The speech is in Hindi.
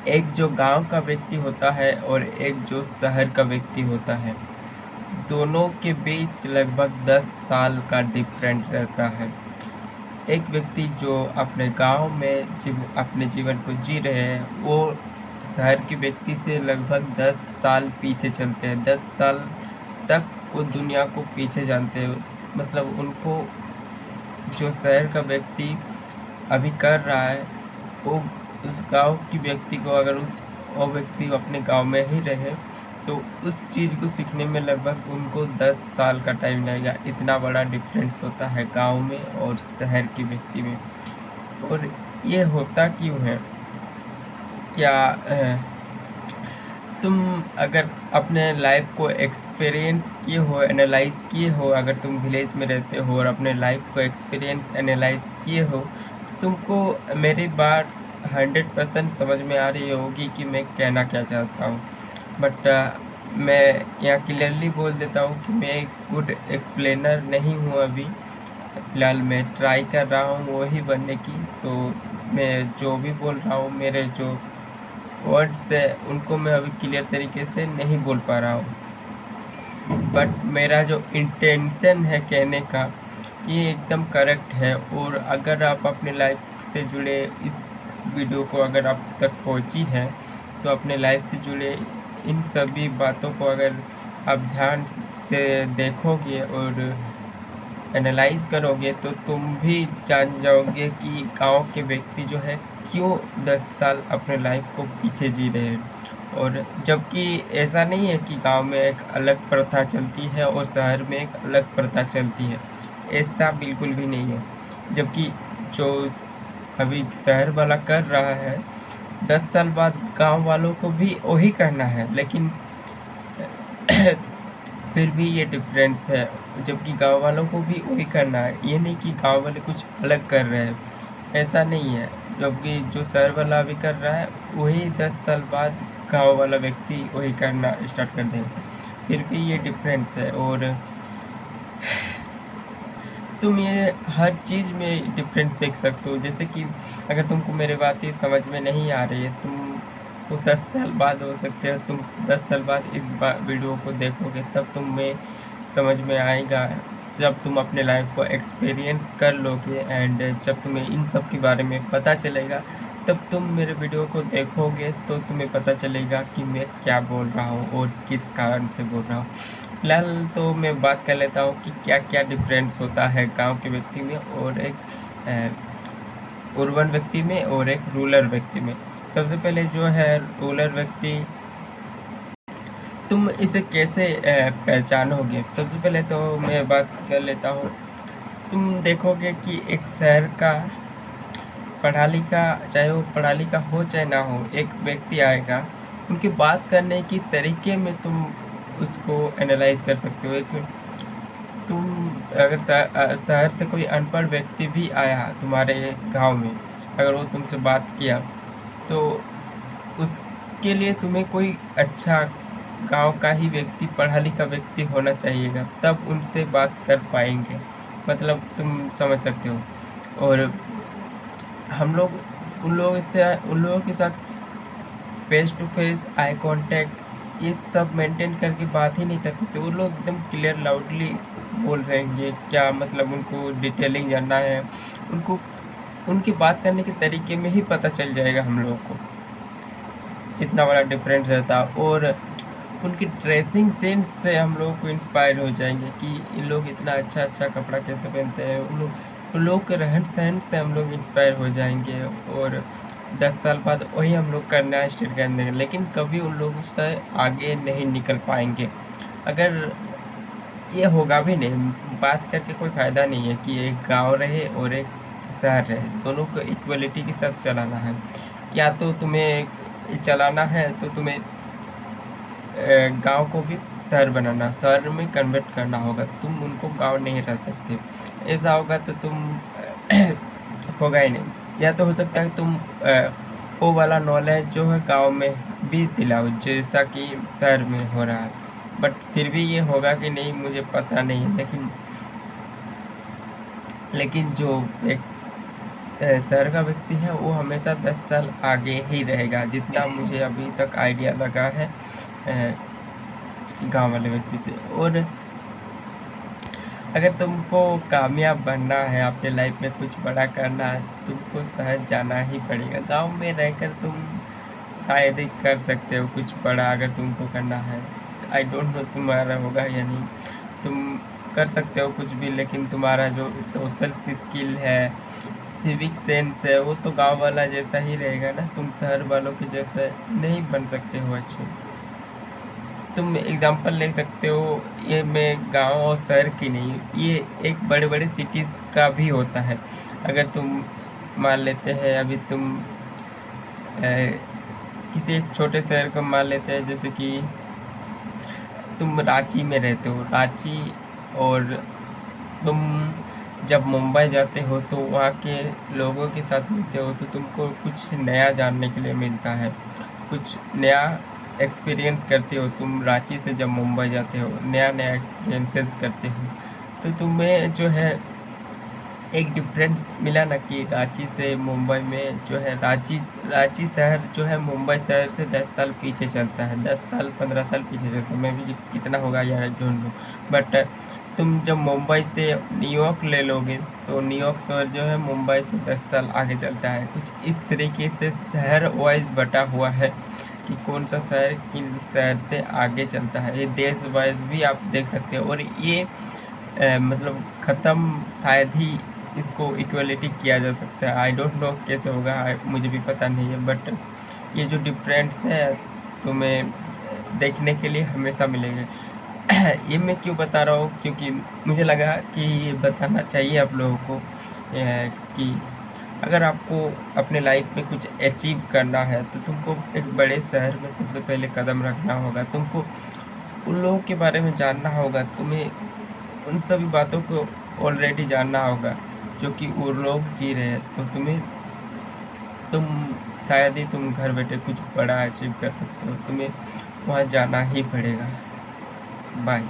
एक जो गाँव का व्यक्ति होता है और एक जो शहर का व्यक्ति होता है, दोनों के बीच लगभग 10 साल का डिफरेंट रहता है। एक व्यक्ति जो अपने गाँव में अपने जीवन को जी रहे हैं, वो शहर के व्यक्ति से लगभग 10 साल पीछे चलते हैं। 10 साल तक वो दुनिया को पीछे जानते हैं। मतलब उनको जो शहर का व्यक्ति अभी कर रहा है, वो उस गाँव की व्यक्ति को अगर वो व्यक्ति अपने गाँव में ही रहे, तो उस चीज़ को सीखने में लगभग उनको 10 साल का टाइम लगेगा। इतना बड़ा डिफ़रेंस होता है गाँव में और शहर के व्यक्ति में। और ये होता क्यों है? क्या तुम अगर अपने लाइफ़ को एक्सपीरियंस किए हो, एनालाइज़ किए हो, अगर तुम विलेज में रहते हो और अपने लाइफ़ को एक्सपीरियंस एनालाइज़ किए हो, तो तुमको मेरी बात 100% समझ में आ रही होगी कि मैं कहना क्या चाहता हूँ। बट मैं यहाँ क्लियरली बोल देता हूँ कि मैं एक गुड एक्सप्लेनर नहीं हूँ अभी। फ़िलहाल मैं ट्राई कर रहा हूँ वही बनने की, तो मैं जो भी बोल रहा हूँ, मेरे जो वर्ड्स है उनको मैं अभी क्लियर तरीके से नहीं बोल पा रहा हूँ। बट मेरा जो इंटेंशन है कहने का, ये एकदम करेक्ट है। और अगर आप अपने लाइफ से जुड़े इस वीडियो को अगर आप तक पहुँची है, तो अपने लाइफ से जुड़े इन सभी बातों को अगर आप ध्यान से देखोगे और एनालाइज़ करोगे, तो तुम भी जान जाओगे कि गाँव के व्यक्ति जो है क्यों 10 साल अपने लाइफ को पीछे जी रहे हैं। और जबकि ऐसा नहीं है कि गाँव में एक अलग प्रथा चलती है और शहर में एक अलग प्रथा चलती है, ऐसा बिल्कुल भी नहीं है। जबकि जो अभी शहर वाला कर रहा है, 10 साल बाद गाँव वालों को भी वही करना है, लेकिन फिर भी ये डिफरेंस है। जबकि गाँव वालों को भी वही करना है, ये नहीं कि गाँव वाले कुछ अलग कर रहे हैं, ऐसा नहीं है। जबकि जो शहर वाला अभी कर रहा है, वही 10 साल बाद गाँव वाला व्यक्ति वही करना स्टार्ट कर देगा। फिर भी ये डिफरेंस है। और तुम ये हर चीज़ में डिफरेंस देख सकते हो। जैसे कि अगर तुमको मेरी बातें समझ में नहीं आ रही है, तुमको 10 साल बाद हो सकते है तुम 10 साल बाद इस वीडियो को देखोगे, तब तुम्हें समझ में आएगा। जब तुम अपने लाइफ को एक्सपीरियंस कर लोगे एंड जब तुम्हें इन सब के बारे में पता चलेगा, तब तुम मेरे वीडियो को देखोगे तो तुम्हें पता चलेगा कि मैं क्या बोल रहा हूँ और किस कारण से बोल रहा हूँ। फ़िलहाल तो मैं बात कर लेता हूँ कि क्या-क्या डिफ़रेंस होता है गाँव के व्यक्ति में और एक अर्बन व्यक्ति में और एक रूरल व्यक्ति में। सबसे पहले जो है रूरल व्यक्ति, तुम इसे कैसे पहचानोगे? सबसे पहले तो मैं बात कर लेता हूँ, तुम देखोगे कि एक शहर का पढ़ा-लिखा, चाहे वो पढ़ा-लिखा हो चाहे ना हो, एक व्यक्ति आएगा, उनकी बात करने के तरीके में तुम उसको एनालाइज़ कर सकते हो। एक तुम अगर शहर से कोई अनपढ़ व्यक्ति भी आया तुम्हारे गाँव में, अगर वो तुमसे बात किया, तो उसके लिए तुम्हें कोई अच्छा गाँव का ही व्यक्ति, पढ़ा-लिखा व्यक्ति होना चाहिएगा, तब उनसे बात कर पाएँगे। मतलब तुम समझ सकते हो। और हम लोग उन लोगों के साथ face to face eye contact ये सब मेंटेन करके बात ही नहीं कर सकते। वो लोग एकदम क्लियर लाउडली बोल रहेंगे, क्या मतलब उनको डिटेलिंग जानना है, उनको उनकी बात करने के तरीके में ही पता चल जाएगा हम लोगों को, इतना बड़ा डिफरेंस रहता। और उनकी ड्रेसिंग सेंस से हम लोग को इंस्पायर हो जाएंगे कि ये लोग इतना अच्छा अच्छा कपड़ा कैसे पहनते हैं। उन लोग के रहन सहन से हम लोग इंस्पायर हो जाएंगे और 10 साल बाद वही हम लोग करना स्टार्ट कर देंगे, लेकिन कभी उन लोगों से आगे नहीं निकल पाएंगे। अगर ये होगा भी नहीं, बात करके कोई फ़ायदा नहीं है कि एक गांव रहे और एक शहर रहे, दोनों को इक्वलिटी के साथ चलाना है। या तो तुम्हें चलाना है तो तुम्हें गाँव को भी शहर बनाना, शहर में कन्वर्ट करना होगा, तुम उनको गाँव नहीं रह सकते। ऐसा होगा तो तुम होगा ही नहीं। या तो हो सकता है तुम वो वाला नॉलेज जो है गाँव में भी दिलाओ जैसा कि शहर में हो रहा है। बट फिर भी ये होगा कि नहीं मुझे पता नहीं है। लेकिन लेकिन जो एक शहर का व्यक्ति है वो हमेशा 10 साल आगे ही रहेगा, जितना मुझे अभी तक आइडिया लगा है गाँव वाले व्यक्ति से। और अगर तुमको कामयाब बनना है, अपने लाइफ में कुछ बड़ा करना है, तुमको शहर जाना ही पड़ेगा। गाँव में रहकर तुम शायद ही कर सकते हो कुछ बड़ा, अगर तुमको करना है। आई डोंट नो तुम्हारा होगा या नहीं, तुम कर सकते हो कुछ भी, लेकिन तुम्हारा जो सोशल स्किल है, सिविक सेंस है, वो तो गांव वाला जैसा ही रहेगा ना। तुम शहर वालों के जैसे नहीं बन सकते हो अच्छे। तुम एग्जांपल ले सकते हो, ये मैं गांव और शहर की नहीं, ये एक बड़े बड़े सिटीज़ का भी होता है। अगर तुम मान लेते हैं, अभी तुम किसी एक छोटे शहर को मान लेते हैं, जैसे कि तुम रांची में रहते हो, रांची, और तुम जब मुंबई जाते हो तो वहाँ के लोगों के साथ मिलते हो तो तुमको कुछ नया जानने के लिए मिलता है, कुछ नया एक्सपीरियंस करते हो। तुम रांची से जब मुंबई जाते हो, नया नया एक्सपीरियंसेस करते हो, तो तुम्हें जो है एक डिफरेंस मिला ना, कि रांची से मुंबई में जो है, रांची शहर जो है मुंबई शहर से 10 साल पीछे चलता है, 10 साल 15 साल पीछे चलता है। मैं भी कितना होगा यार ढूंढ लूँ, बट तुम जब मुंबई से न्यूयॉर्क ले लोगे तो न्यूयॉर्क शहर जो है मुंबई से 10 साल आगे चलता है। कुछ इस तरीके से शहर वाइज बटा हुआ है कि कौन सा शहर किन शहर से आगे चलता है। ये देश वाइज भी आप देख सकते हो, और ये मतलब ख़त्म शायद ही इसको इक्वलिटी किया जा सकता है। आई डोंट नो कैसे होगा, मुझे भी पता नहीं है, बट ये जो डिफरेंस है तुम्हें देखने के लिए हमेशा मिलेंगे। ये मैं क्यों बता रहा हूँ, क्योंकि मुझे लगा कि ये बताना चाहिए आप लोगों को कि अगर आपको अपने लाइफ में कुछ अचीव करना है तो तुमको एक बड़े शहर में सबसे पहले कदम रखना होगा। तुमको उन लोगों के बारे में जानना होगा, तुम्हें उन सभी बातों को ऑलरेडी जानना होगा जो कि वो लोग जी रहे हैं। तो तुम शायद ही तुम घर बैठे कुछ बड़ा अचीव कर सकते हो, तुम्हें वहाँ जाना ही पड़ेगा। बाय।